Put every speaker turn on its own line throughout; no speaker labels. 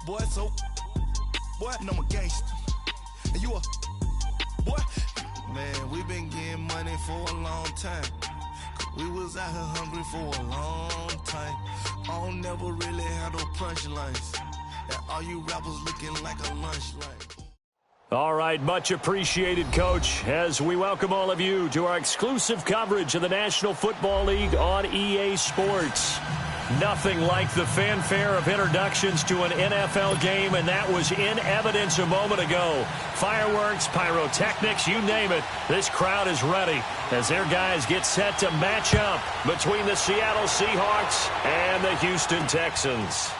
boy, so, boy, and I'm a gangster. And you a, boy. Man, we been getting money for a long time. We was out here hungry for a long time. I don't never really have no punchlines. And all you rappers looking like a lunch line.
All right, much appreciated, Coach, as we welcome all of you to our exclusive coverage of the National Football League on EA Sports. Nothing like the fanfare of introductions to an NFL game, and that was in evidence a moment ago. Fireworks, pyrotechnics, you name it. This crowd is ready as their guys get set to match up between the Seattle Seahawks and the Houston Texans.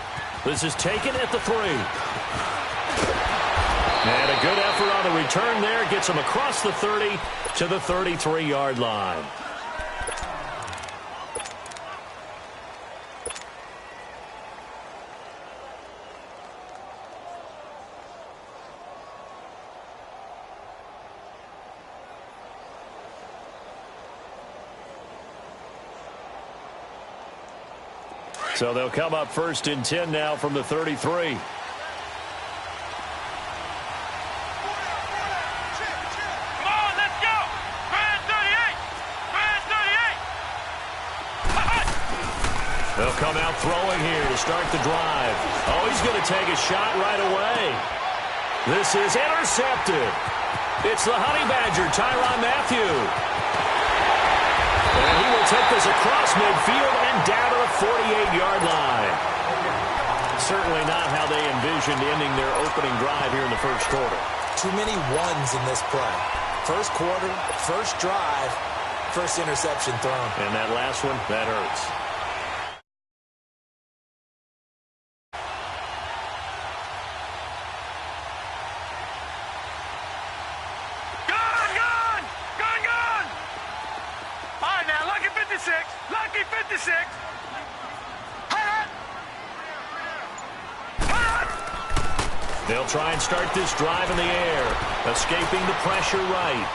This is taken at the 3. And a good effort on the return there gets him across the 30 to the 33-yard line. So they'll come up 1st and 10 now from the 33. They'll come out throwing here to start the drive. Oh, he's going to take a shot right away. This is intercepted. It's the Honey Badger, Tyrann Mathieu. And he will take this across midfield and down to the 48-yard line. Certainly not how they envisioned ending their opening drive here in the first quarter.
Too many ones in this play. First quarter, first drive, first interception thrown.
And that last one, that hurts.
Lucky 56.
They'll try and start this drive in the air, escaping the pressure right.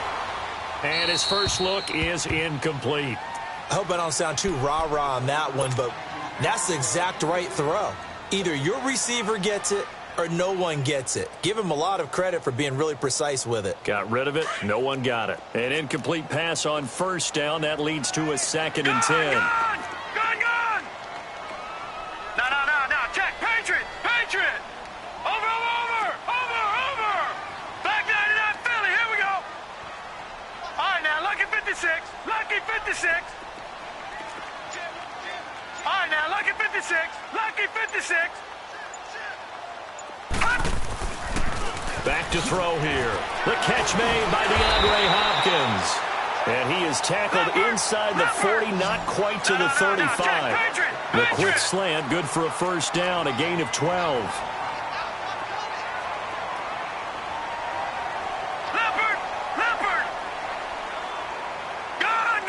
And his first look is incomplete.
I hope I don't sound too rah-rah on that one, but that's the exact right throw. Either your receiver gets it or no one gets it. Give him a lot of credit for being really precise with it.
Got rid of it. No one got it. An incomplete pass on first down. That leads to a 2nd and 10.
Gone! No. Check. Patriot. Over. Back 99 Philly. Here we go. All right, now, lucky 56. Lucky 56. All right, now, lucky 56. Lucky 56.
Back to throw here. The catch made by DeAndre Hopkins. And he is tackled inside the 40, not quite to the 35. The quick slant, good for a first down, a gain of 12.
Leopard! Gone!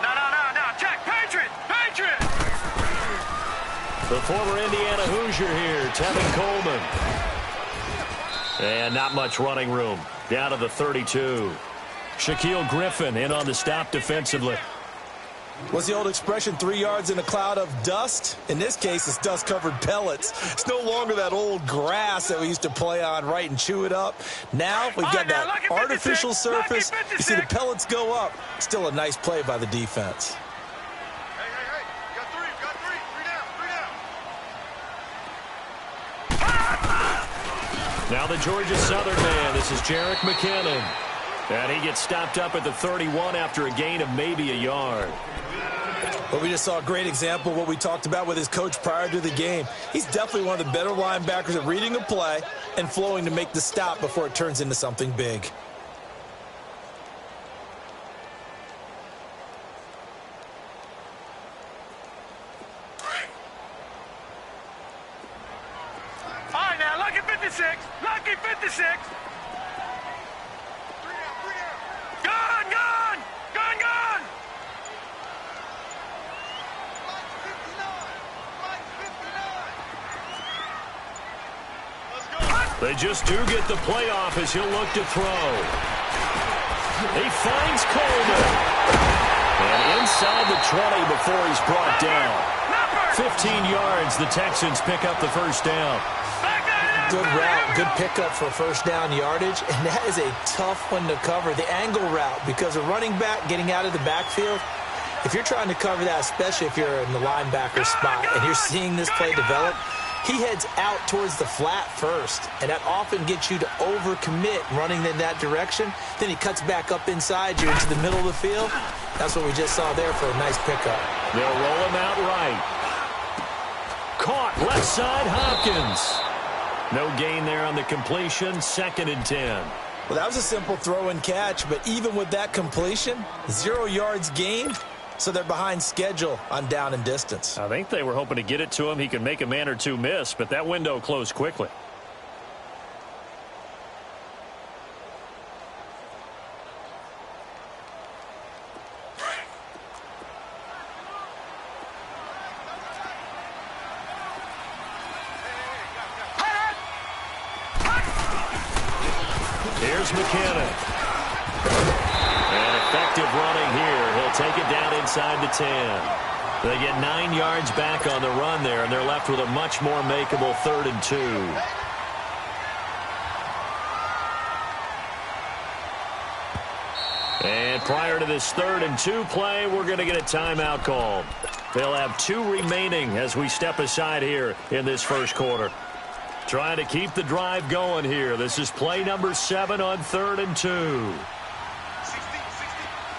No, check, Patriot!
The former Indiana Hoosier here, Tevin Coleman. And not much running room. Down to the 32. Shaquille Griffin in on the stop defensively.
What's the old expression, 3 yards in a cloud of dust? In this case, it's dust-covered pellets. It's no longer that old grass that we used to play on, right, and chew it up. Now we've got that artificial surface. You see the pellets go up. Still a nice play by the defense.
Now the Georgia Southern man, this is Jerick McKinnon. And he gets stopped up at the 31 after a gain of maybe a yard.
Well, we just saw a great example of what we talked about with his coach prior to the game. He's definitely one of the better linebackers at reading a play and flowing to make the stop before it turns into something big.
Lucky 56. Gone!
They just do get the playoff as he'll look to throw. He finds Coleman. And inside the 20 before he's brought down. 15 yards. The Texans pick up the first down.
Good route, good pickup for first down yardage, and that is a tough one to cover. The angle route, because a running back getting out of the backfield, if you're trying to cover that, especially if you're in the linebacker spot and you're seeing this play develop, he heads out towards the flat first, and that often gets you to overcommit running in that direction. Then he cuts back up inside you into the middle of the field. That's what we just saw there for a nice pickup.
They'll roll him out right. Caught left side, Hopkins. No gain there on the completion, 2nd and 10.
Well, that was a simple throw and catch, but even with that completion, 0 yards gained, so they're behind schedule on down and distance.
I think they were hoping to get it to him. He could make a man or two miss, but that window closed quickly. Here's McKinnon. And effective running here. He'll take it down inside the 10. They get 9 yards back on the run there, and they're left with a much more makeable 3rd and 2. And prior to this 3rd and 2 play, we're going to get a timeout called. They'll have 2 remaining as we step aside here in this first quarter. Trying to keep the drive going here. This is play number 7 on 3rd and 2.
16, 16.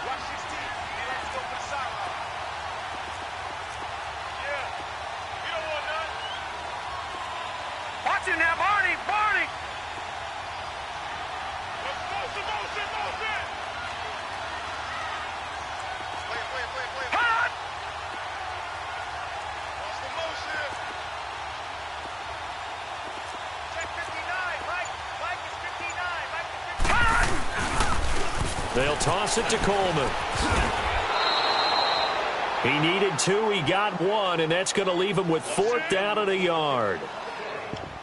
Watch 16. Let's go for the sideline. Yeah. We don't want none. Watch him now, Barney. Barney. Motion. Play. Hot. What's the motion? Check 59. Mike is 59.
They'll toss it to Coleman. He needed 2. He got 1, and that's going to leave him with 4th down and a yard.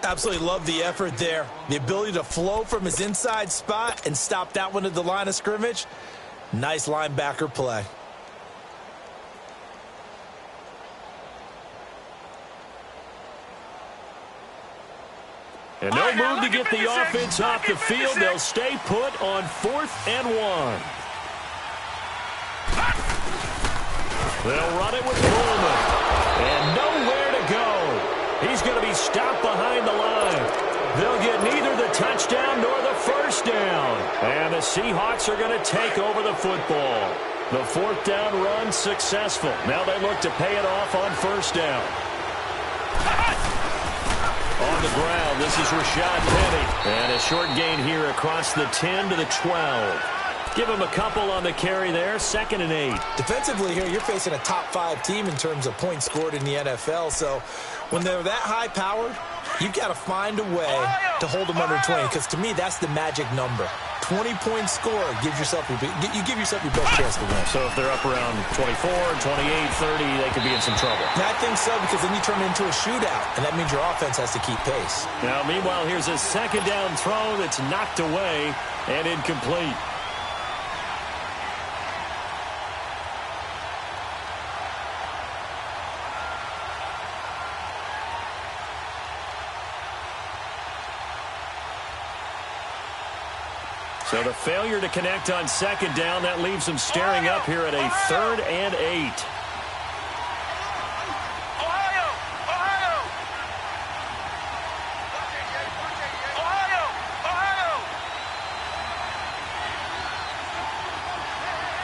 Absolutely love the effort there. The ability to flow from his inside spot and stop that one at the line of scrimmage. Nice linebacker play.
And no move to get the offense off the field. They'll stay put on 4th and 1. They'll run it with Coleman. And nowhere to go. He's going to be stopped behind the line. They'll get neither the touchdown nor the first down. And the Seahawks are going to take over the football. The 4th down run successful. Now they look to pay it off on 1st down. On the ground, this is Rashad Penny. And a short gain here across the 10 to the 12. Give him a couple on the carry there, 2nd and 8.
Defensively here, you're facing a top 5 team in terms of points scored in the NFL. So when they're that high-powered, you've got to find a way to hold them under 20. Because to me, that's the magic number. 20-point score gives yourself you give yourself your best chance to win.
So if they're up around 24, 28, 30, they could be in some trouble.
And I think so, because then you turn it into a shootout, and that means your offense has to keep pace.
Now, meanwhile, here's a 2nd down throw that's knocked away and incomplete. So the failure to connect on 2nd down, that leaves them staring up here at a 3rd and 8.
Ohio!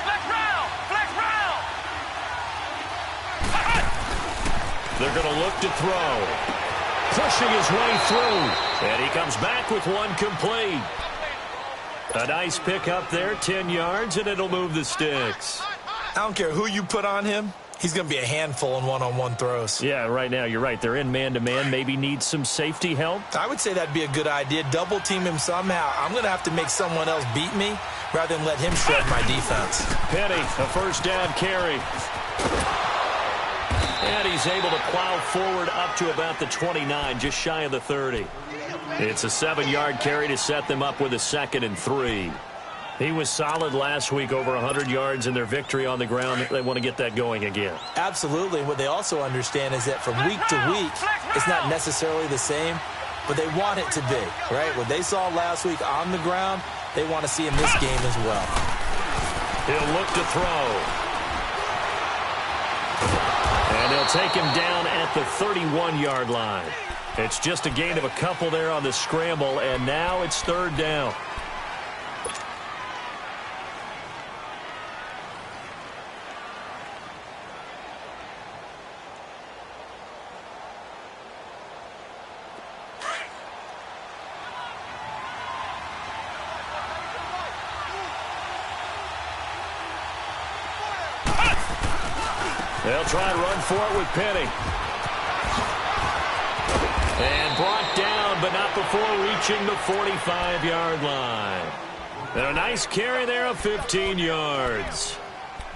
Flex round!
They're going to look to throw. Pushing his way through. And he comes back with one complete. A nice pick up there, 10 yards, and it'll move the sticks.
I don't care who you put on him. He's going to be a handful in one-on-one throws.
Yeah, right now, you're right. They're in man-to-man. Maybe need some safety help.
I would say that'd be a good idea. Double-team him somehow. I'm going to have to make someone else beat me rather than let him shred my defense.
Penny, a 1st down carry. And he's able to plow forward up to about the 29, just shy of the 30. It's a 7-yard carry to set them up with a 2nd and 3. He was solid last week, over 100 yards in their victory on the ground. They want to get that going again.
Absolutely. What they also understand is that from week to week, it's not necessarily the same, but they want it to be, right? What they saw last week on the ground, they want to see in this game as well.
He'll look to throw. And they'll take him down at the 31-yard line. It's just a gain of a couple there on the scramble, and now it's third down. They'll try and run for it with Penny. And brought down, but not before reaching the 45-yard line. And a nice carry there of 15 yards.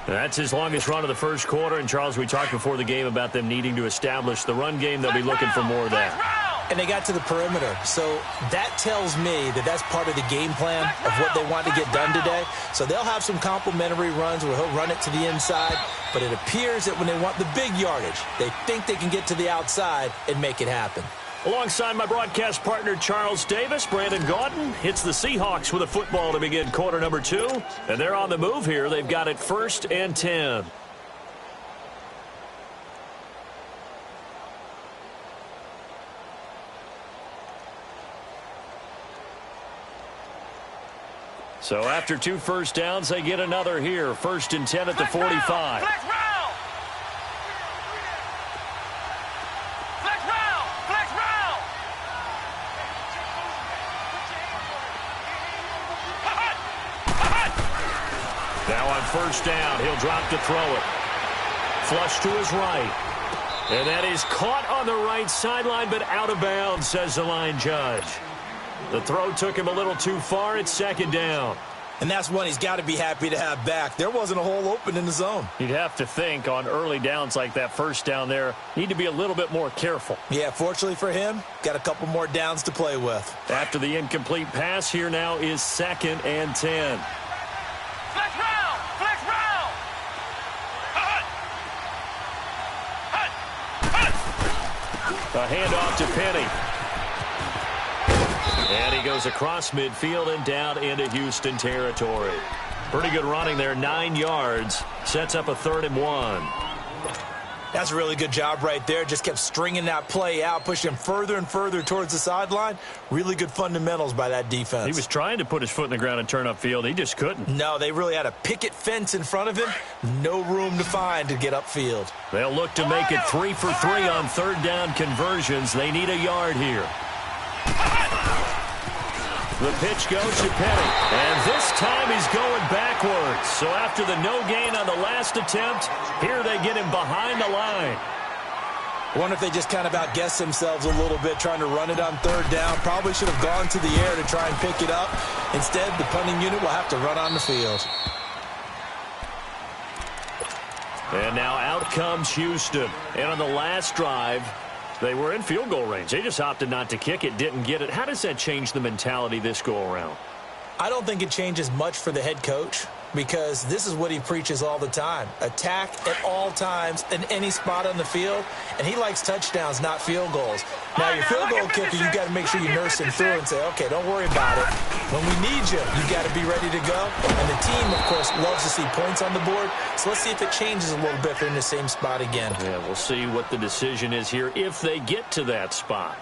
That's his longest run of the first quarter. And, Charles, we talked before the game about them needing to establish the run game. They'll be looking for more of that.
And they got to the perimeter. So that tells me that that's part of the game plan of what they want to get done today. So they'll have some complimentary runs where he'll run it to the inside. But it appears that when they want the big yardage, they think they can get to the outside and make it happen.
Alongside my broadcast partner, Charles Davis, Brandon Gaudin hits the Seahawks with a football to begin quarter number 2. And they're on the move here. They've got it 1st and 10. So after 2 first downs, they get another here. 1st and 10 at the 45. Now on 1st down, he'll drop to throw it. Flush to his right. And that is caught on the right sideline, but out of bounds, says the line judge. The throw took him a little too far. It's 2nd down.
And that's one he's got to be happy to have back. There wasn't a hole open in the zone.
You'd have to think on early downs like that 1st down there, need to be a little bit more careful.
Yeah, fortunately for him, got a couple more downs to play with.
After the incomplete pass, here now is 2nd and 10.
Flex round! Flex round!
A handoff to Penny. And he goes across midfield and down into Houston territory. Pretty good running there, 9 yards. Sets up a 3rd and 1.
That's a really good job right there. Just kept stringing that play out, pushing him further and further towards the sideline. Really good fundamentals by that defense.
He was trying to put his foot in the ground and turn upfield. He just couldn't.
No, they really had a picket fence in front of him. No room to find to get upfield.
They'll look to make it 3 for 3 on 3rd down conversions. They need a yard here. The pitch goes to Penny. And this time he's going backwards. So after the no gain on the last attempt, here they get him behind the line.
I wonder if they just kind of outguessed themselves a little bit trying to run it on 3rd down. Probably should have gone to the air to try and pick it up. Instead, the punting unit will have to run on the field.
And now out comes Houston. And on the last drive, they were in field goal range. They just opted not to kick it, didn't get it. How does that change the mentality this go-around?
I don't think it changes much for the head coach because this is what he preaches all the time. Attack at all times in any spot on the field, and he likes touchdowns, not field goals. Now, your field goal kicker, you got to make sure you nurse him through and say, okay, don't worry about it. When we need you, you got to be ready to go. And the team, of course, loves to see points on the board. So let's see if it changes a little bit if they're in the same spot again.
Yeah, we'll see what the decision is here if they get to that spot.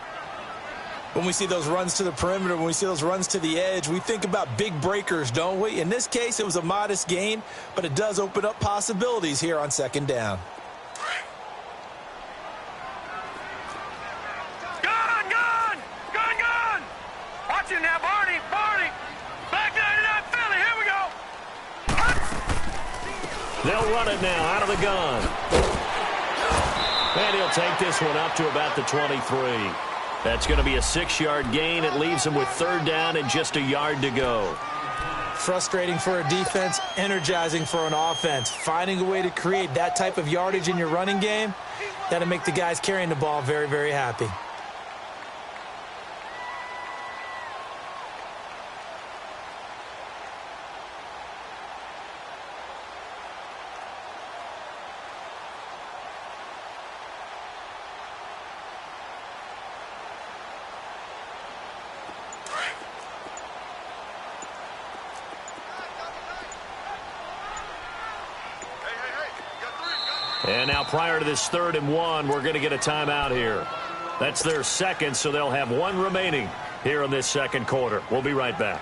When we see those runs to the perimeter, when we see those runs to the edge, we think about big breakers, don't we? In this case, it was a modest gain, but it does open up possibilities here on 2nd down.
Gun! Watch it now, Barney! Back 99 Philly, here we go!
They'll run it now out of the gun. And he'll take this one up to about the 23. That's going to be a 6-yard gain. It leaves him with 3rd down and just a yard to go.
Frustrating for a defense, energizing for an offense. Finding a way to create that type of yardage in your running game, that'll make the guys carrying the ball very, very happy.
And now prior to this 3rd and 1, we're going to get a timeout here. That's their second, so they'll have one remaining here in this second quarter. We'll be right back.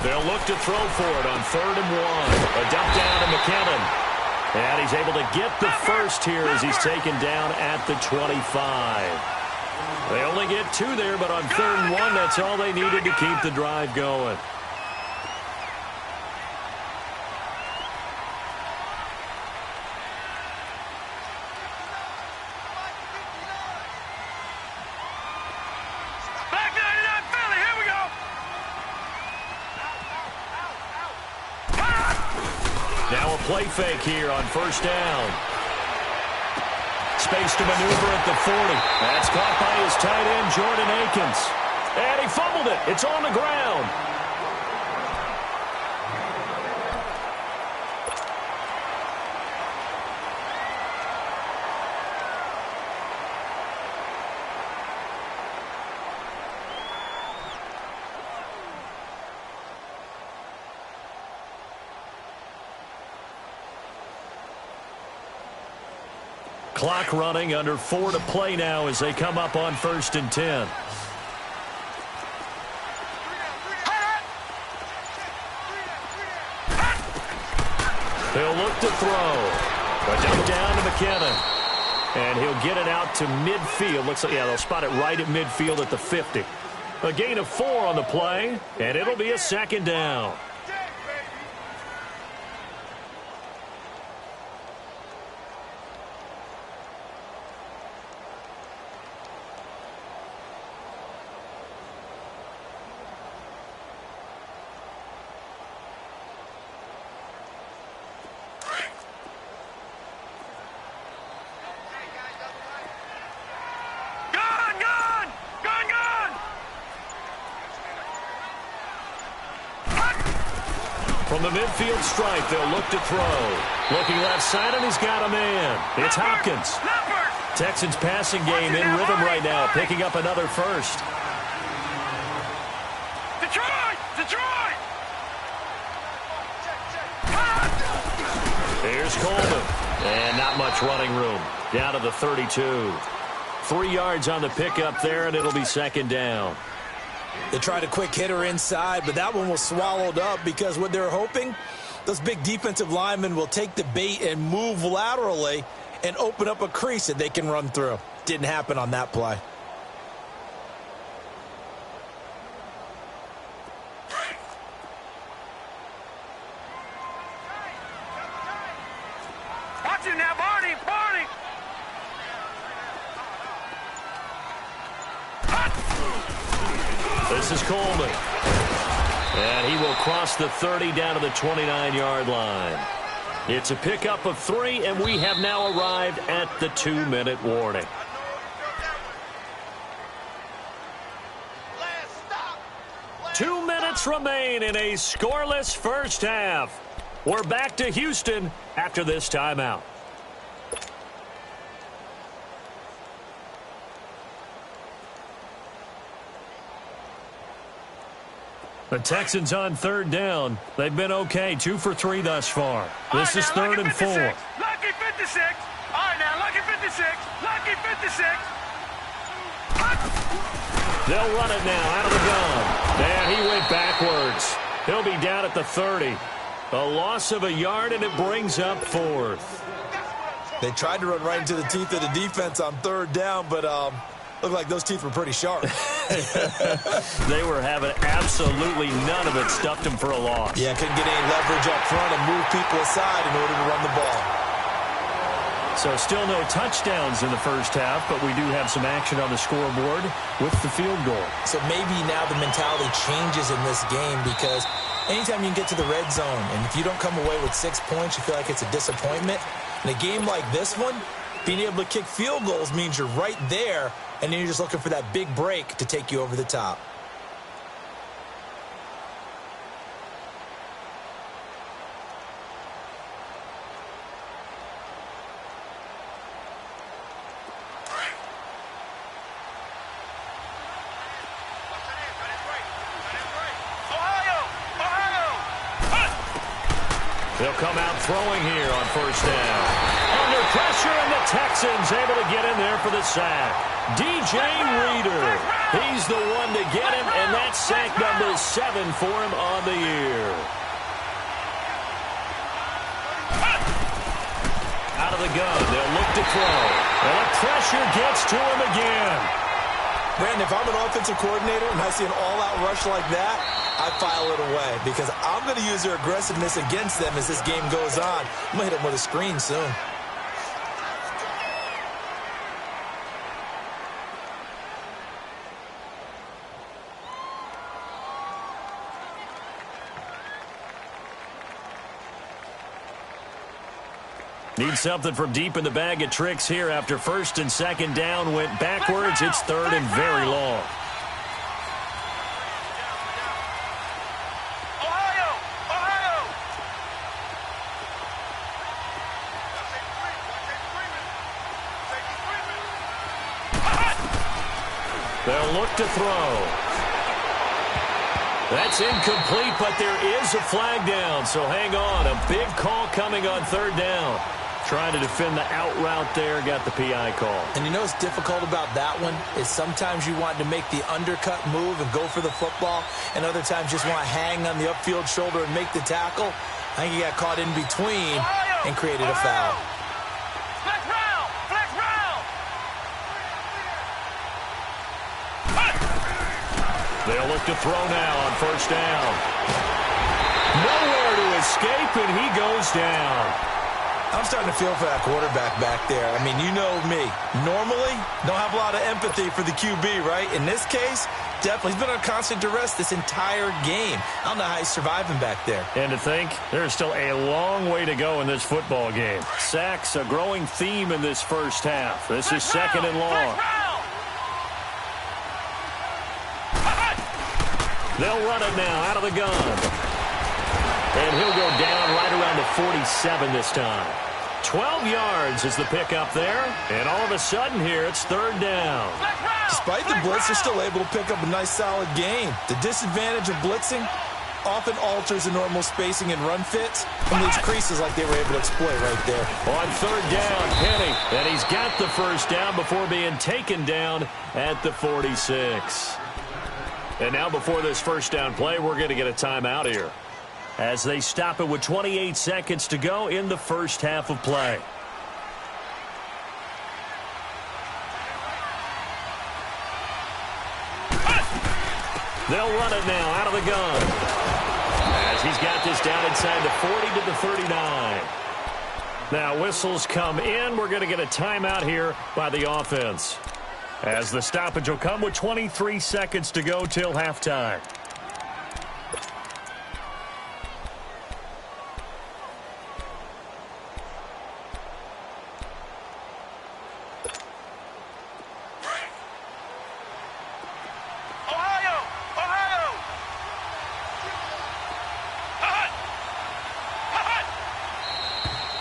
They'll look to throw for it on 3rd and 1. A dump down to McKinnon. And he's able to get the first here as he's taken down at the 25. They only get 2 there, but on 3rd and 1, that's all they needed to keep the drive going. Now a play fake here on 1st down. Space to maneuver at the 40. That's caught by his tight end, Jordan Akins. And he fumbled it. It's on the ground. Clock running, under 4 to play now as they come up on 1st and 10. He'll look to throw. A dump down to McKinnon. And he'll get it out to midfield. Looks like, yeah, they'll spot it right at midfield at the 50. A gain of 4 on the play, and it'll be a 2nd down. From the midfield stripe, they'll look to throw. Looking left side, and he's got a man. It's Hopkins. Texans passing game in rhythm right now, picking up another first.
Detroit! Detroit!
Here's Coleman. And not much running room. Down to the 32. 3 yards on the pickup there, and it'll be 2nd down.
They tried a quick hitter inside, but that one was swallowed up because what they're hoping, those big defensive linemen will take the bait and move laterally and open up a crease that they can run through. Didn't happen on that play.
Watch him now, Barney! Barney!
This is Coleman. And he will cross the 30 down to the 29-yard line. It's a pickup of 3, and we have now arrived at the 2-minute warning. Two minutes remain in a scoreless first half. We're back to Houston after this timeout. The Texans on 3rd down. They've been okay, 2 for 3 thus far. This is 3rd and 4.
Lucky 56. All right, now, lucky 56. Lucky 56.
They'll run it now out of the gun. And he went backwards. He'll be down at the 30. A loss of a yard, and it brings up 4th.
They tried to run right into the teeth of the defense on 3rd down, but looked like those teeth were pretty sharp.
They were having absolutely none of it. Stuffed them for a loss.
Yeah, couldn't get any leverage up front and move people aside in order to run the ball.
So still no touchdowns in the first half, but we do have some action on the scoreboard with the field goal.
So maybe now the mentality changes in this game because anytime you can get to the red zone, and if you don't come away with 6 points, you feel like it's a disappointment. In a game like this one, being able to kick field goals means you're right there, and then you're just looking for that big break to take you over the top.
They'll come out throwing here on first down. Under pressure, and the Texans able to get in there for the sack. DJ Reader, he's the one to get him, and that's sack number 7 for him on the year. Out of the gun, they'll look to throw. And the pressure gets to him again.
Brandon, if I'm an offensive coordinator and I see an all-out rush like that, I file it away because I'm going to use their aggressiveness against them as this game goes on. I'm going to hit them with a screen soon.
Need something from deep in the bag of tricks here after first and second down went backwards. It's third and very long. They'll look to throw. That's incomplete, but there is a flag down, so hang on. A big call coming on third down. Trying to defend the out route there, got the PI call.
And you know what's difficult about that one is sometimes you want to make the undercut move and go for the football, and other times just want to hang on the upfield shoulder and make the tackle. I think he got caught in between and created a foul.
They'll look to throw now on first down. Nowhere to escape, and he goes down.
I'm starting to feel for that quarterback back there. I mean, you know me. Normally, don't have a lot of empathy for the QB, right? In this case, definitely. He's been under constant duress this entire game. I don't know how he's surviving back there.
And to think, there's still a long way to go in this football game. Sacks, a growing theme in this first half. This is second and long. They'll run it now out of the gun. And he'll go down right around the 47 this time. 12 yards is the pickup there. And all of a sudden here, it's third down.
Despite the blitz, they're still able to pick up a nice, solid gain. The disadvantage of blitzing often alters the normal spacing and run fits and leaves creases like they were able to exploit right there.
On third down, Penny. And he's got the first down before being taken down at the 46. And now before this first down play, we're going to get a timeout here, as they stop it with 28 seconds to go in the first half of play. They'll run it now out of the gun, as he's got this down inside the 40 to the 39. Now whistles come in. We're going to get a timeout here by the offense, as the stoppage will come with 23 seconds to go till halftime.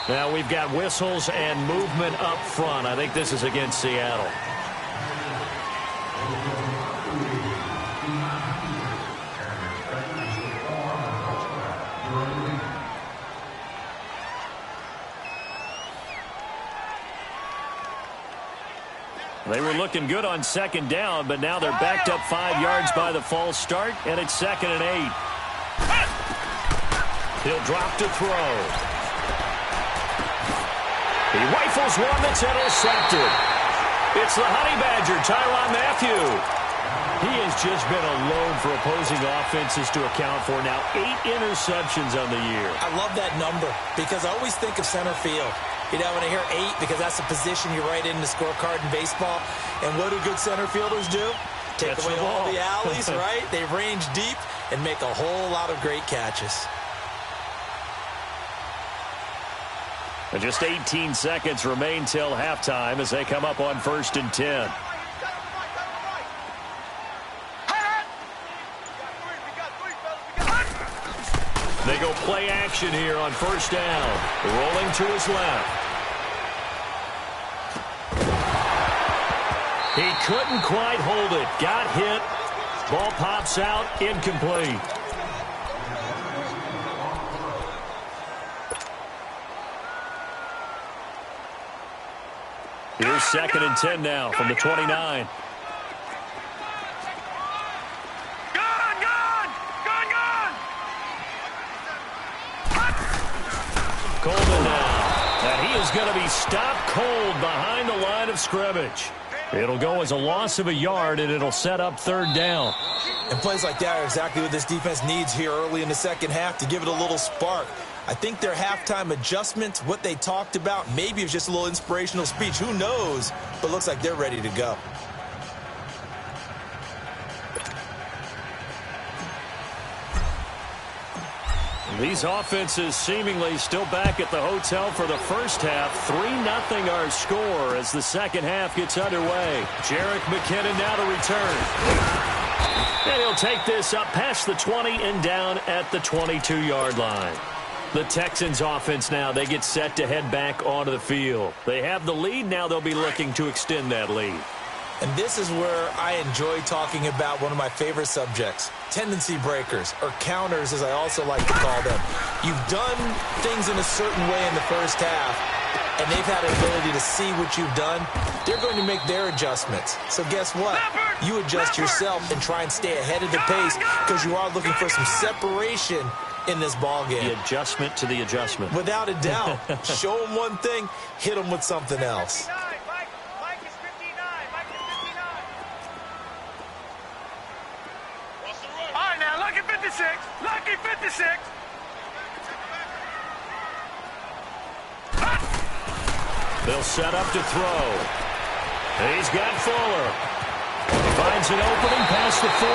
Now we've got whistles and movement up front. I think this is against Seattle. They were looking good on second down, but now they're backed up 5 yards by the false start, and it's 2nd and 8. He'll drop to throw. He rifles one that's intercepted. It's the Honey Badger, Tyrann Mathieu. He has just been a load for opposing offenses to account for. Now 8 interceptions on the year.
I love that number because I always think of center field. You know, when I hear 8, because that's the position you write in the scorecard in baseball. And what do good center fielders do? take away all the alleys, right? They range deep and make a whole lot of great catches.
And just 18 seconds remain till halftime as they come up on 1st and 10. They go play action here on 1st down. Rolling to his left. He couldn't quite hold it. Got hit. Ball pops out. Incomplete. Here's 2nd and 10 now from the 29. Coleman now. And he is going to be stopped cold behind the line of scrimmage. It'll go as a loss of a yard, and it'll set up 3rd down.
And plays like that are exactly what this defense needs here early in the second half to give it a little spark. I think their halftime adjustment, what they talked about, maybe it was just a little inspirational speech. Who knows? But looks like they're ready to go.
These offenses seemingly still back at the hotel for the first half. 3-0 our score as the second half gets underway. Jerick McKinnon now to return. And he'll take this up past the 20 and down at the 22-yard line. The Texans offense now, they get set to head back onto the field. They have the lead. Now they'll be looking to extend that lead.
And this is where I enjoy talking about one of my favorite subjects, tendency breakers, or counters as I also like to call them. You've done things in a certain way in the first half, and they've had an ability to see what you've done. They're going to make their adjustments. So guess what? You adjust yourself and try and stay ahead of the pace because you are looking for some separation in this ball game.
The adjustment to the adjustment.
Without a doubt. Show them one thing, hit them with something else.
Lucky 56.
They'll set up to throw. He's got Fuller. Finds an opening past the 40.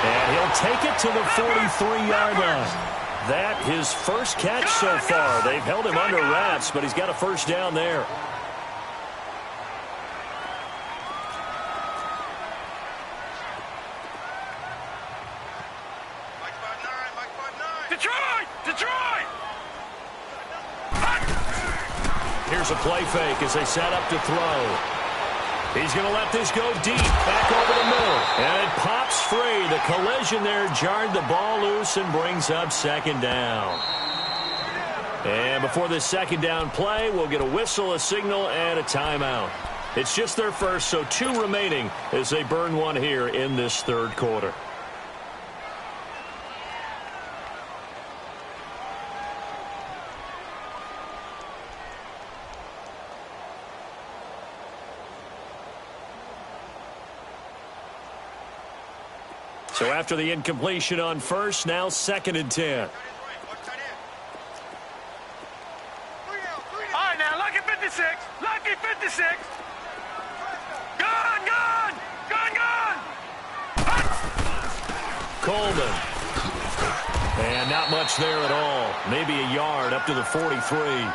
And he'll take it to the 43-yard line. That his first catch so far. They've held him under wraps, but he's got a first down there. Here's a play fake as they set up to throw. He's going to let this go deep, back over the middle. And it pops free. The collision there jarred the ball loose and brings up 2nd down. And before this 2nd down play, we'll get a whistle, a signal, and a timeout. It's just their first, so 2 remaining as they burn one here in this 3rd quarter. So after the incompletion on first, now 2nd and 10.
All right, now, lucky 56. Lucky 56. Gun, gun, gun, gun.
Coleman. And not much there at all. Maybe a yard up to the 43.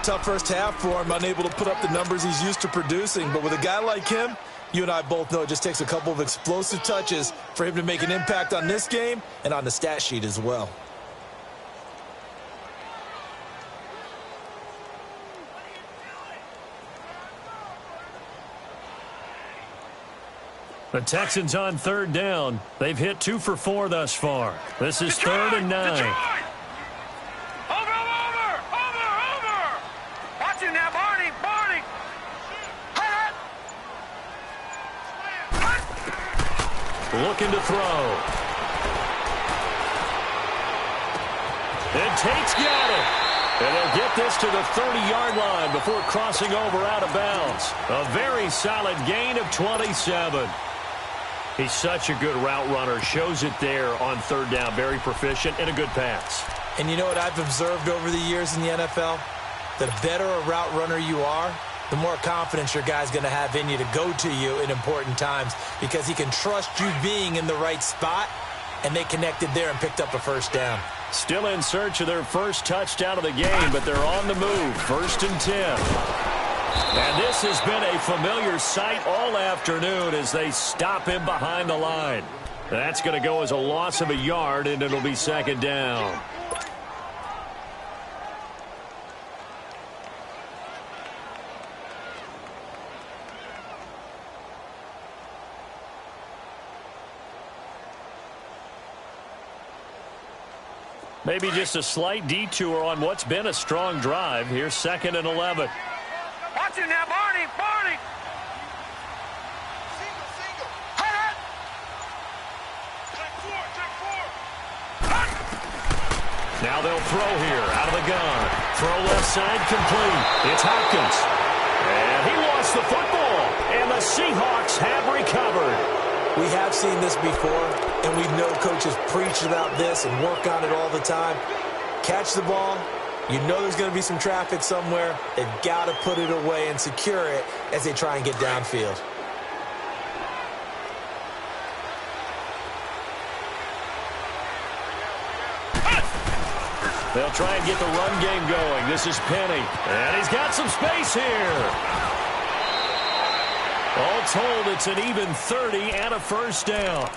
Tough first half for him, unable to put up the numbers he's used to producing. But with a guy like him, you and I both know it just takes a couple of explosive touches for him to make an impact on this game and on the stat sheet as well.
The Texans on 3rd down. They've hit 2 for 4 thus far. This is 3rd and 9.
Over. Watch him now, Barney.
Looking to throw. And Tate's got it. And they'll get this to the 30-yard line before crossing over out of bounds. A very solid gain of 27. He's such a good route runner. Shows it there on 3rd down. Very proficient and a good pass.
And you know what I've observed over the years in the NFL? The better a route runner you are, the more confidence your guy's going to have in you to go to you in important times because he can trust you being in the right spot, and they connected there and picked up a first down.
Still in search of their first touchdown of the game, but they're on the move. 1st and 10. And this has been a familiar sight all afternoon as they stop him behind the line. That's going to go as a loss of a yard, and it'll be 2nd down. Maybe just a slight detour on what's been a strong drive. Here's 2nd and 11.
Watch it now, Barney! Barney! Single! Hut! Check 4!
Now they'll throw here out of the gun. Throw left side complete. It's Hopkins. And he lost the football. And the Seahawks have recovered.
We have seen this before, and we know coaches preach about this and work on it all the time. Catch the ball. You know there's going to be some traffic somewhere. They've got to put it away and secure it as they try and get downfield.
They'll try and get the run game going. This is Penny. And he's got some space here. All told, it's an even 30 and a first down.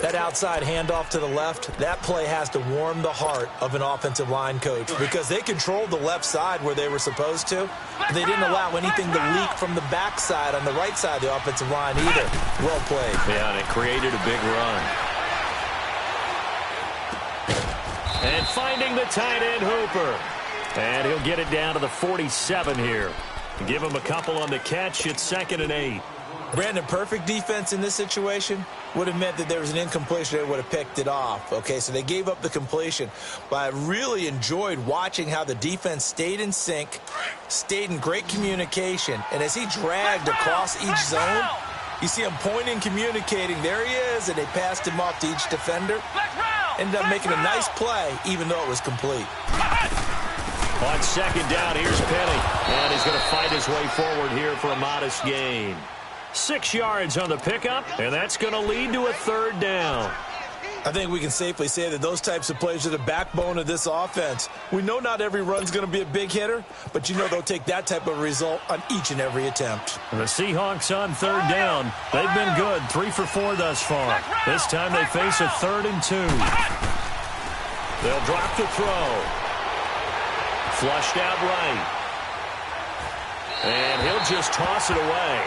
That outside handoff to the left, that play has to warm the heart of an offensive line coach because they controlled the left side where they were supposed to. They didn't allow anything to leak from the backside on the right side of the offensive line either. Well played.
Yeah, and it created a big run. And finding the tight end, Hooper. And he'll get it down to the 47 here. Give him a couple on the catch. It's 2nd and 8.
Brandon, perfect defense in this situation would have meant that there was an incompletion. They would have picked it off. Okay, so they gave up the completion. But I really enjoyed watching how the defense stayed in sync, stayed in great communication. And as he dragged across each zone, you see him pointing, communicating. There he is, and they passed him off to each defender. Ended up making a nice play, even though it was complete.
On 2nd down, here's Penny. And he's going to fight his way forward here for a modest gain. 6 yards on the pickup, and that's going to lead to a 3rd down.
I think we can safely say that those types of plays are the backbone of this offense. We know not every run's going to be a big hitter, but you know they'll take that type of result on each and every attempt.
The Seahawks on 3rd down. They've been good, 3 for 4 thus far. This time they face a 3rd and 2. They'll drop the throw. Flushed out right. And he'll just toss it away.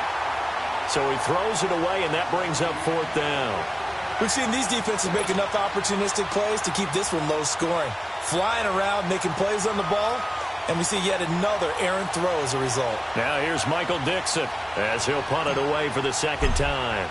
So he throws it away, and that brings up 4th down.
We've seen these defenses make enough opportunistic plays to keep this one low scoring. Flying around, making plays on the ball, and we see yet another errant throw as a result.
Now here's Michael Dixon as he'll punt it away for the 2nd time.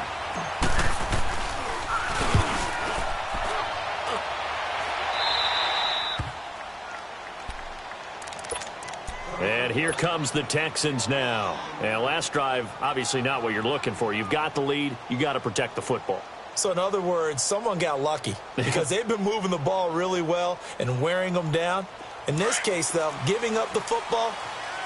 And here comes the Texans now. And last drive, obviously not what you're looking for. You've got the lead. You got to protect the football.
So in other words, someone got lucky because they've been moving the ball really well and wearing them down. In this case, though, giving up the football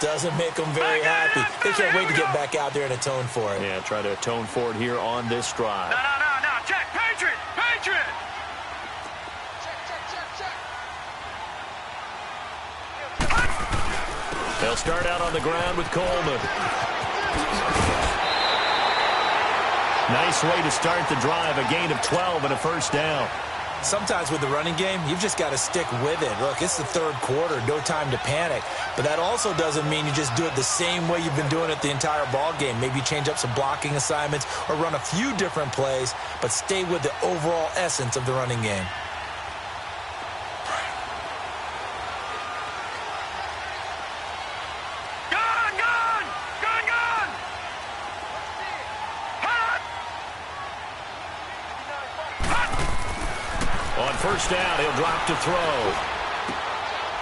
doesn't make them very happy. They can't wait to get back out there and atone for it.
Yeah, try to atone for it here on this drive.
No. Check. Patriot.
They'll start out on the ground with Coleman. Nice way to start the drive, a gain of 12 and a first down.
Sometimes with the running game, you've just got to stick with it. Look, it's the 3rd quarter, no time to panic. But that also doesn't mean you just do it the same way you've been doing it the entire ball game. Maybe change up some blocking assignments or run a few different plays, but stay with the overall essence of the running game.
First down, he'll drop to throw.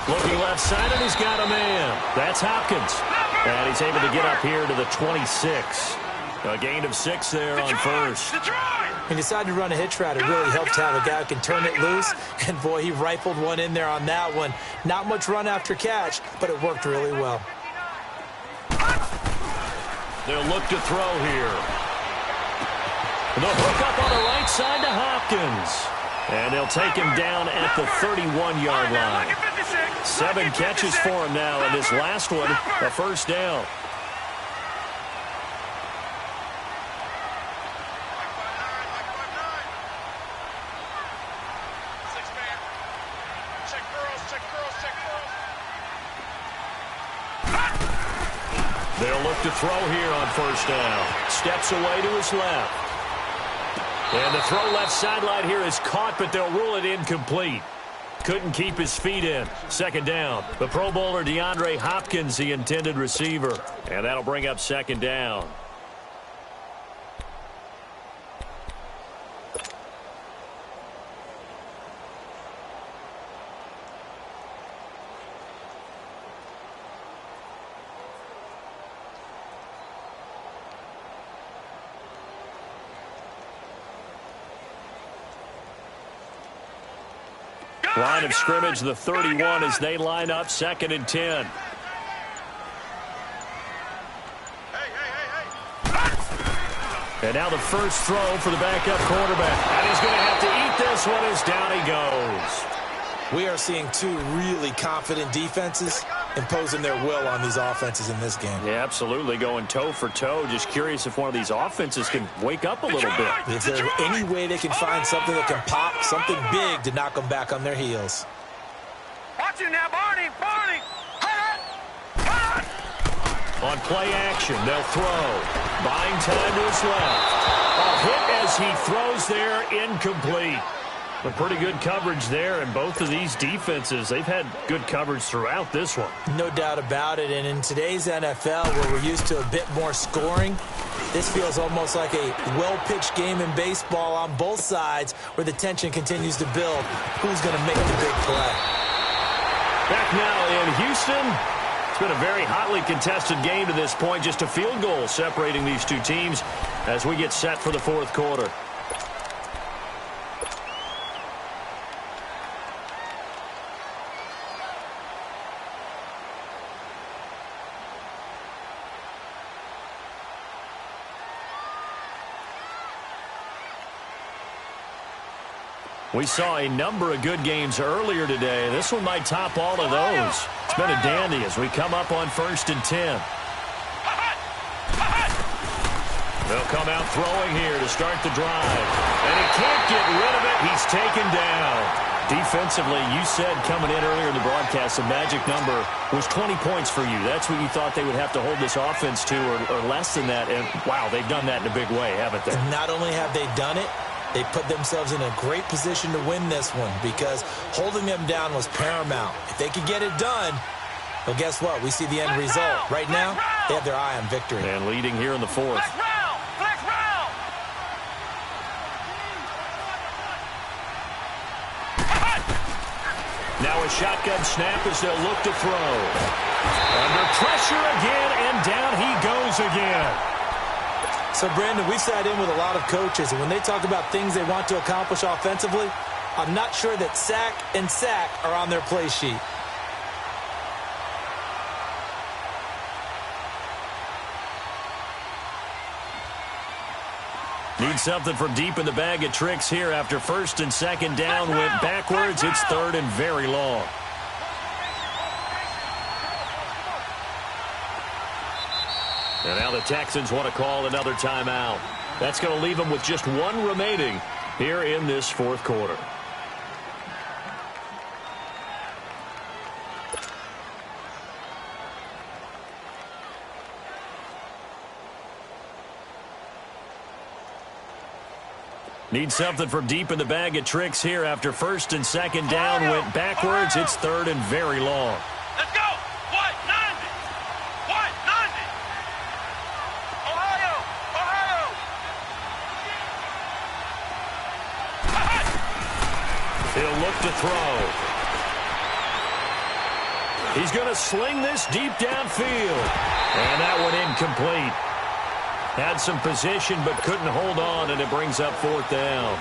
Looking left side, and he's got a man. That's Hopkins. And he's able to get up here to the 26. A gain of 6 there on first.
He decided to run a hitch route. It really helped to have a guy who can turn it loose. And, boy, he rifled one in there on that one. Not much run after catch, but it worked really well.
They'll look to throw here. The hook up on the right side to Hopkins. And they'll take him down at the 31-yard line. 7 catches for him now, and this last one, a first down. They'll look to throw here on first down. Steps away to his left. And the throw left sideline here is caught, but they'll rule it incomplete. Couldn't keep his feet in. Second down. The Pro Bowler DeAndre Hopkins, the intended receiver. And that'll bring up second down. Line of scrimmage, the 31, as they line up, 2nd and 10. And now the first throw for the backup quarterback. And he's going to have to eat this one as down he goes.
We are seeing 2 really confident defenses imposing their will on these offenses in this game.
Yeah, absolutely, going toe for toe. Just curious if one of these offenses can wake up a little bit.
If there's any way they can find something that can pop, something big to knock them back on their heels.
Watch it now, Barney! Barney!
On play action, they'll throw. Buying time to his left. A hit as he throws there, incomplete. But pretty good coverage there, and both of these defenses, they've had good coverage throughout this one.
No doubt about it, and in today's NFL, where we're used to a bit more scoring, this feels almost like a well-pitched game in baseball on both sides, where the tension continues to build. Who's going to make the big play?
Back now in Houston. It's been a very hotly contested game to this point. Just a field goal separating these two teams as we get set for the fourth quarter. We saw a number of good games earlier today. This one might top all of those. It's been a dandy as we come up on 1st and 10. They'll come out throwing here to start the drive. And he can't get rid of it. He's taken down. Defensively, you said coming in earlier in the broadcast, the magic number was 20 points for you. That's what you thought they would have to hold this offense to, or less than that. And, wow, they've done that in a big way, haven't they?
And not only have they done it, they put themselves in a great position to win this one because holding them down was paramount. If they could get it done, well, guess what? We see the end result. Right now, they have their eye on victory.
And leading here in the fourth. Now a shotgun snap as they'll look to throw. Under pressure again, and down he goes again.
So, Brandon, we've sat in with a lot of coaches, and when they talk about things they want to accomplish offensively, I'm not sure that sack and sack are on their play sheet.
Need something from deep in the bag of tricks here after 1st and 2nd down. Went backwards. It's 3rd and very long. And now the Texans want to call another timeout. That's going to leave them with just 1 remaining here in this fourth quarter. Need something from deep in the bag of tricks here after 1st and 2nd down. Went backwards. It's 3rd and very long.
Let's go! White 90! White 90! Ohio! Ohio!
He'll look to throw. He's going to sling this deep downfield. And that one incomplete. Had some position but couldn't hold on, and it brings up 4th down.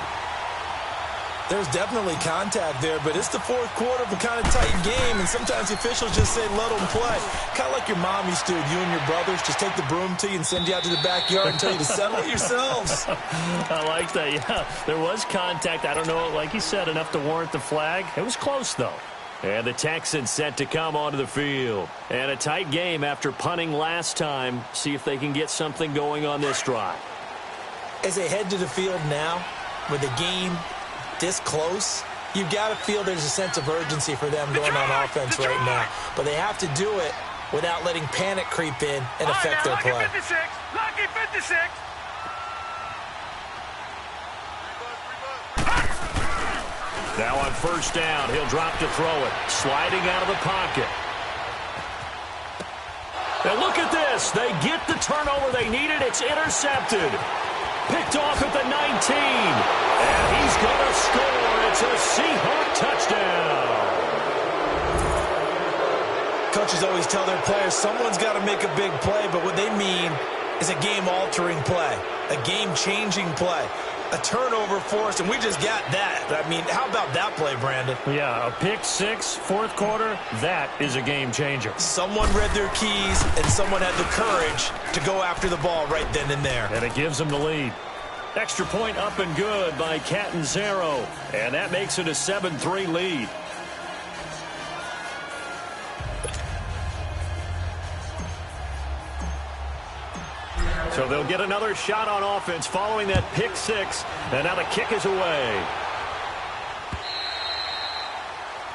There's definitely contact there, but it's the fourth quarter of a kind of tight game, and sometimes the officials just say, let them play. Kind of like your mom used to with you and your brothers. Just take the broom to you and send you out to the backyard and tell you to settle it yourselves.
I like that, yeah. There was contact. I don't know, like you said, enough to warrant the flag. It was close, though. And the Texans set to come onto the field. And a tight game after punting last time. See if they can get something going on this drive.
As they head to the field now, with the game this close, you've got to feel there's a sense of urgency for them going on offense right now. But they have to do it without letting panic creep in and affect their play.
Lucky 56! Lucky 56!
Now on first down, he'll drop to throw it. Sliding out of the pocket. And look at this. They get the turnover they needed. It's intercepted. Picked off at the 19. And he's going to score. It's a Seahawk touchdown.
Coaches always tell their players someone's got to make a big play, but what they mean is a game-altering play, a game-changing play, a turnover forced, and we just got that. I mean, how about that play, Brandon?
Yeah, a pick six, fourth quarter, that is a game changer.
Someone read their keys, and someone had the courage to go after the ball right then and there.
And it gives them the lead. Extra point up and good by Catanzaro, and that makes it a 7-3 lead. So they'll get another shot on offense following that pick six. And now the kick is away.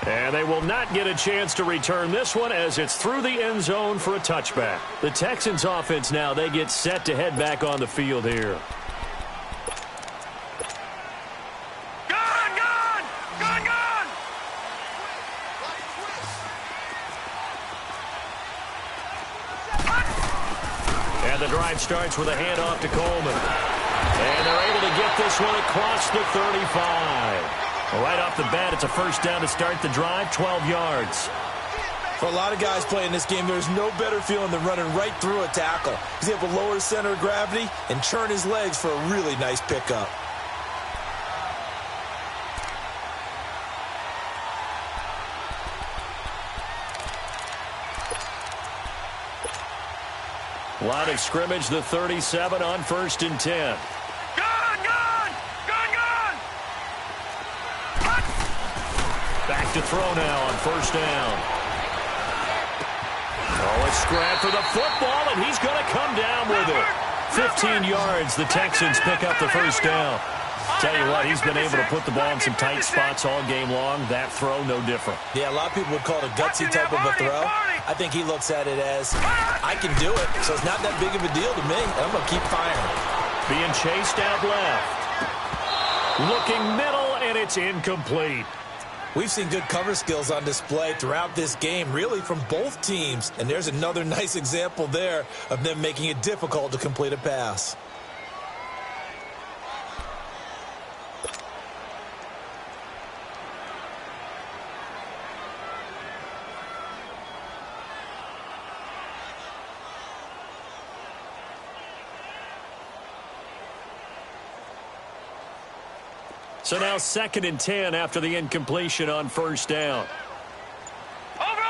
And they will not get a chance to return this one as it's through the end zone for a touchback. The Texans offense now, they get set to head back on the field here. The drive starts with a handoff to Coleman. And they're able to get this one across the 35. Right off the bat, it's a first down to start the drive, 12 yards.
For a lot of guys playing this game, there's no better feeling than running right through a tackle. He's able to lower his center of gravity and churn his legs for a really nice pickup.
Line of scrimmage, the 37 on 1st and 10. Back to throw now on first down. Oh, a scrap for the football, and he's going to come down with it. 15 yards, the Texans pick up the first down. Tell you what, he's been able to put the ball in some tight spots all game long. That throw, no different.
Yeah, a lot of people would call it a gutsy type of a throw. I think he looks at it as, I can do it, so it's not that big of a deal to me, and I'm going to keep firing.
Being chased out left. Looking middle, and it's incomplete.
We've seen good cover skills on display throughout this game, really from both teams. And there's another nice example there of them making it difficult to complete a pass.
So now 2nd and 10 after the incompletion on first down.
Over!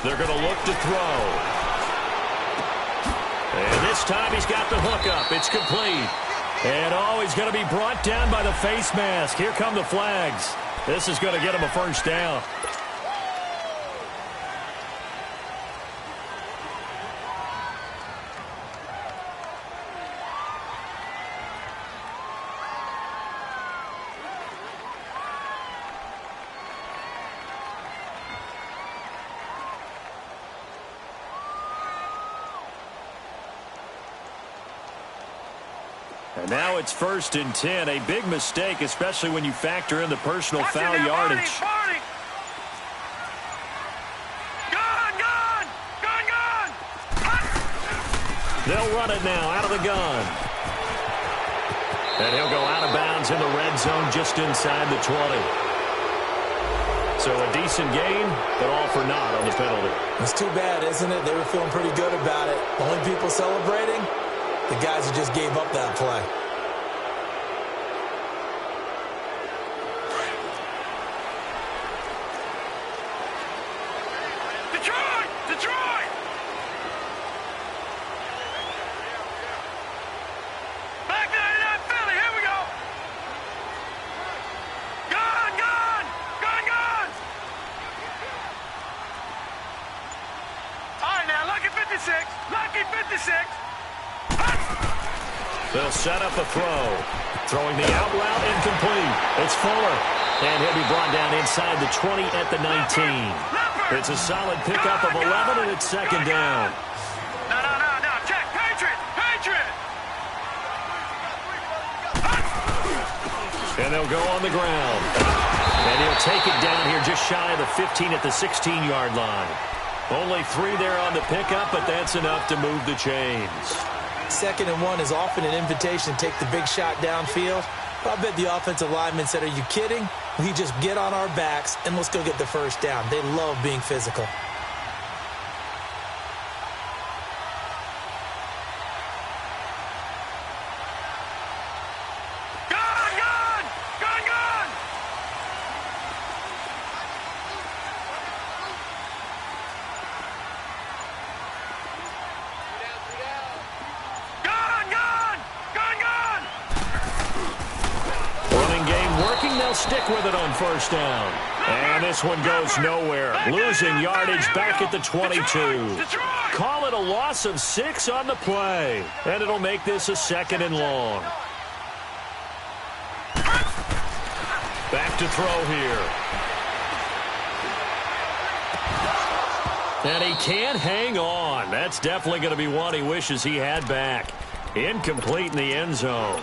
They're going to look to throw. And this time he's got the hook up. It's complete. And he's going to be brought down by the face mask. Here come the flags. This is going to get him a first down. And now it's 1st and 10. A big mistake, especially when you factor in the personal foul yardage. They'll run it now out of the gun. And he'll go out of bounds in the red zone just inside the 20. So a decent gain, but all for naught on the penalty.
It's too bad, isn't it? They were feeling pretty good about it. Only people celebrating, the guys who just gave up that play.
Detroit! Back 99 Philly, here we go! Gun! All right, now, lucky 56!
They'll set up a throw. Throwing the out route incomplete. It's Fuller. And he'll be brought down inside the 20 at the 19. It's a solid pickup of 11, and it's second down.
No. Check. Patriot!
And they'll go on the ground. And he'll take it down here just shy of the 15 at the 16-yard line. Only 3 there on the pickup, but that's enough to move the chains.
2nd and 1 is often an invitation to take the big shot downfield. I bet the offensive lineman said, are you kidding? We just get on our backs and let's go get the first down. They love being physical.
Stick with it on first down. And this one goes nowhere. Losing yardage back at the 22. Call it a loss of 6 on the play. And it'll make this a 2nd and long. Back to throw here. And he can't hang on. That's definitely going to be one he wishes he had back. Incomplete in the end zone.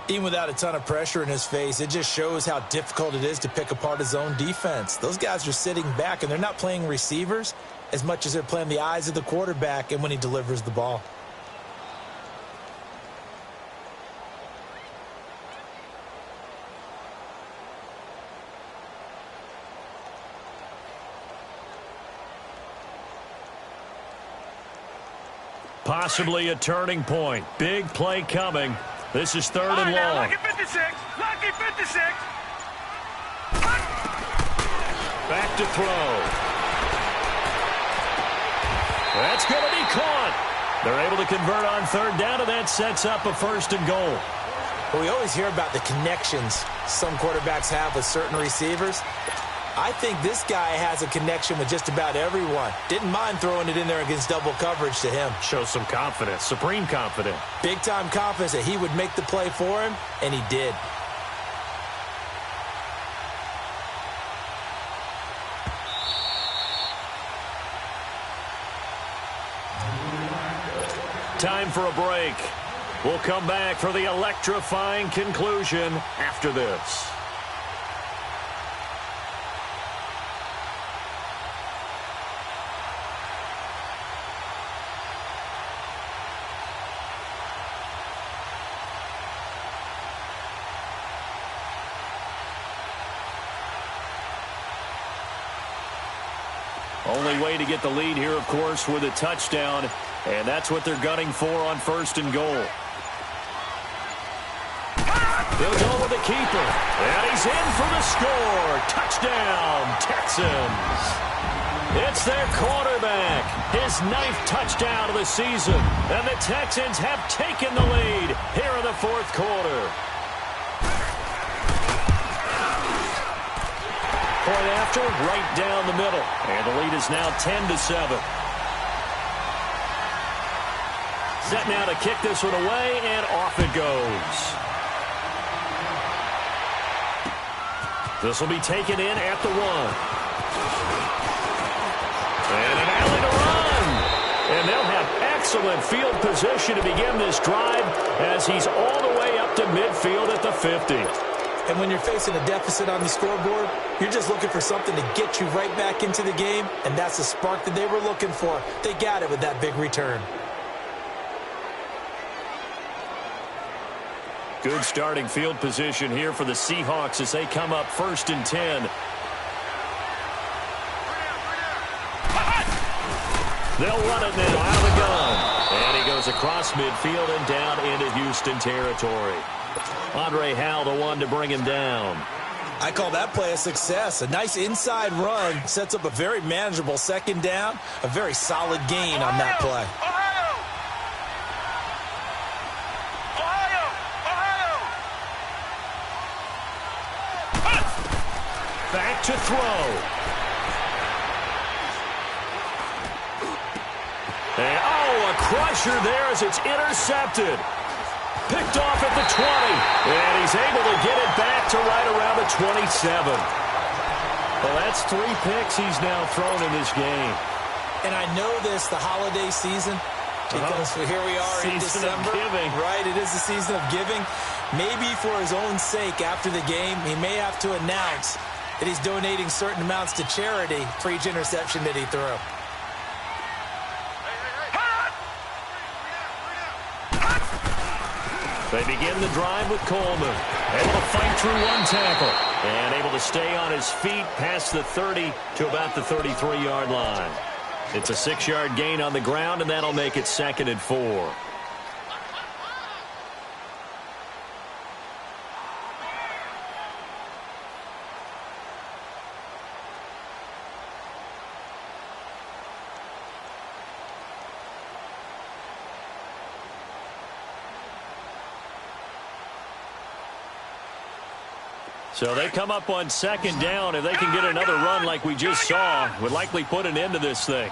Even without a ton of pressure in his face, it just shows how difficult it is to pick apart his own defense. Those guys are sitting back, and they're not playing receivers as much as they're playing the eyes of the quarterback and when he delivers the ball.
Possibly a turning point. Big play coming. This is 3rd and long.
Lucky 56.
Back to throw. That's going to be caught. They're able to convert on 3rd down, and that sets up a 1st and goal.
Well, we always hear about the connections some quarterbacks have with certain receivers. I think this guy has a connection with just about everyone. Didn't mind throwing it in there against double coverage to him.
Shows some confidence, supreme confidence.
Big-time confidence that he would make the play for him, and he did.
Time for a break. We'll come back for the electrifying conclusion after this. Only way to get the lead here, of course, with a touchdown, and that's what they're gunning for on 1st and goal. They'll go with the keeper, and he's in for the score. Touchdown, Texans. It's their quarterback, his 9th touchdown of the season, and the Texans have taken the lead here in the 4th quarter. Point after, right down the middle. And the lead is now 10-7. Set now to kick this one away, and off it goes. This will be taken in at the 1. And an alley to run. And they'll have excellent field position to begin this drive as he's all the way up to midfield at the 50.
And when you're facing a deficit on the scoreboard, you're just looking for something to get you right back into the game, and that's the spark that they were looking for. They got it with that big return.
Good starting field position here for the Seahawks as they come up 1st and 10. They'll run it now out of the gun. And he goes goes across midfield and down into Houston territory. Andre Howell, the one to bring him down.
I call that play a success. A nice inside run sets up a very manageable second down. A very solid gain on that play.
Back to throw. And, a crusher there as it's intercepted. Picked off at the 20. And he's able to get it back to right around the 27. Well, that's 3 picks he's now thrown in this game.
And I know this, the holiday season, because here we are in December.
Season of giving.
Right, it is the season of giving. Maybe for his own sake after the game, he may have to announce that he's donating certain amounts to charity for each interception that he threw.
They begin the drive with Coleman. Able to fight through one tackle. And able to stay on his feet past the 30 to about the 33-yard line. It's a 6-yard gain on the ground, and that'll make it 2nd and 4. So they come up on 2nd down. If they can get another run like we just saw, would likely put an end to this thing.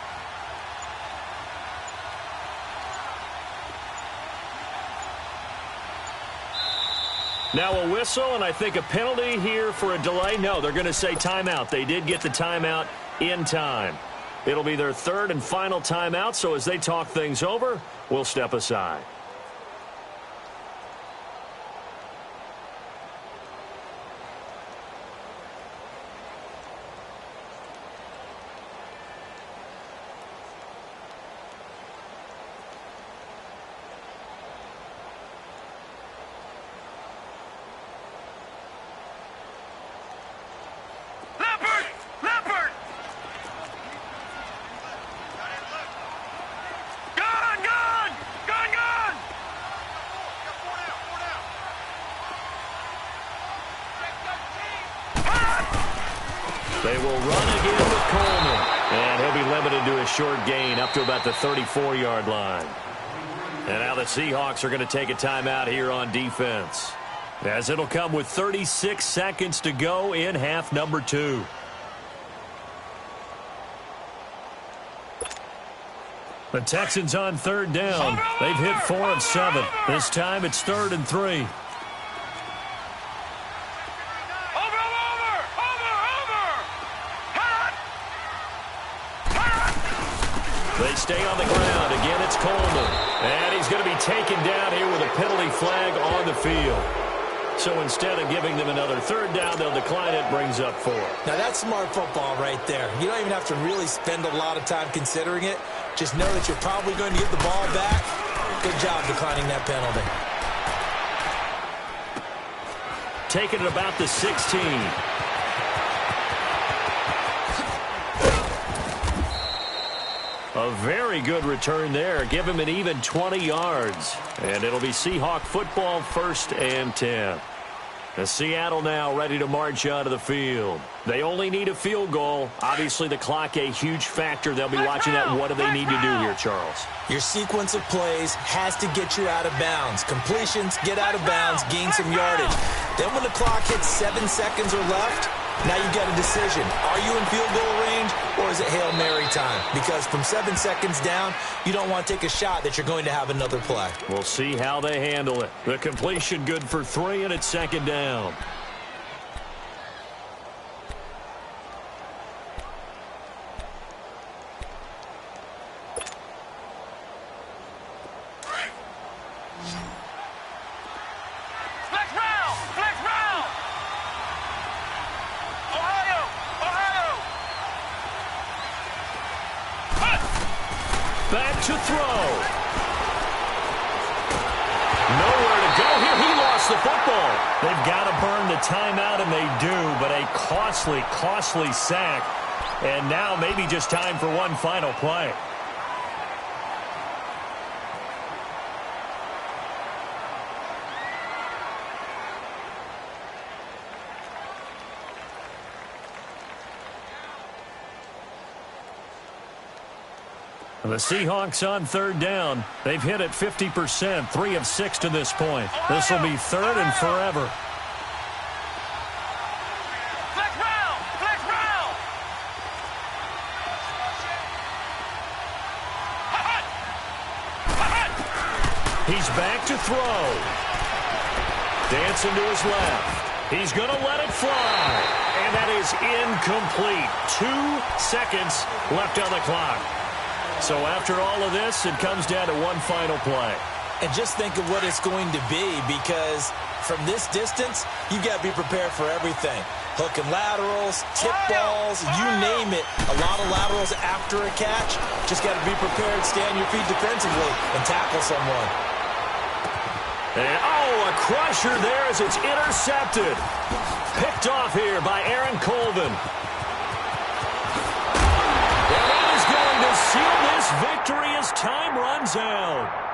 Now a whistle, and I think a penalty here for a delay. No, they're going to say timeout. They did get the timeout in time. It'll be their 3rd and final timeout, so as they talk things over, we'll step aside. They will run again with Coleman. And he'll be limited to a short gain up to about the 34-yard line. And now the Seahawks are going to take a timeout here on defense, as it'll come with 36 seconds to go in half number 2. The Texans on 3rd down. They've hit 4 of 7. This time it's 3rd and 3. They stay on the ground. Again, it's Coleman. And he's going to be taken down here with a penalty flag on the field. So instead of giving them another 3rd down, they'll decline it. Brings up 4.
Now, that's smart football right there. You don't even have to really spend a lot of time considering it. Just know that you're probably going to get the ball back. Good job declining that penalty.
Taken at about the 16. A very good return there. Give him an even 20 yards. And it'll be Seahawk football, 1st and 10. The Seattle now ready to march onto the field. They only need a field goal. Obviously, the clock a huge factor. They'll be watching that. What do they need to do here, Charles?
Your sequence of plays has to get you out of bounds. Completions, get out of bounds, gain some yardage. Then when the clock hits 7 seconds or left, now you got a decision. Are you in field goal range, or is it Hail Mary time? Because from 7 seconds down, you don't want to take a shot that you're going to have another play.
We'll see how they handle it. The completion good for 3, and it's 2nd down. Back to throw. Nowhere to go here. He lost the football. They've got to burn the timeout, and they do, but a costly, costly sack. And now maybe just time for one final play. The Seahawks on third down. They've hit it 50%, 3 of 6 to this point. This will be third and forever.
Flex round! Flex round!
He's back to throw. Dancing to his left. He's going to let it fly. And that is incomplete. 2 seconds left on the clock. So after all of this, it comes down to one final play.
And just think of what it's going to be, because from this distance, you've got to be prepared for everything. Hook and laterals, tip balls, you name it. A lot of laterals after a catch. Just got to be prepared, stay on your feet defensively, and tackle someone.
And, a crusher there as it's intercepted. Picked off here by Aaron Colvin. And that is going to seal this victory as time runs out.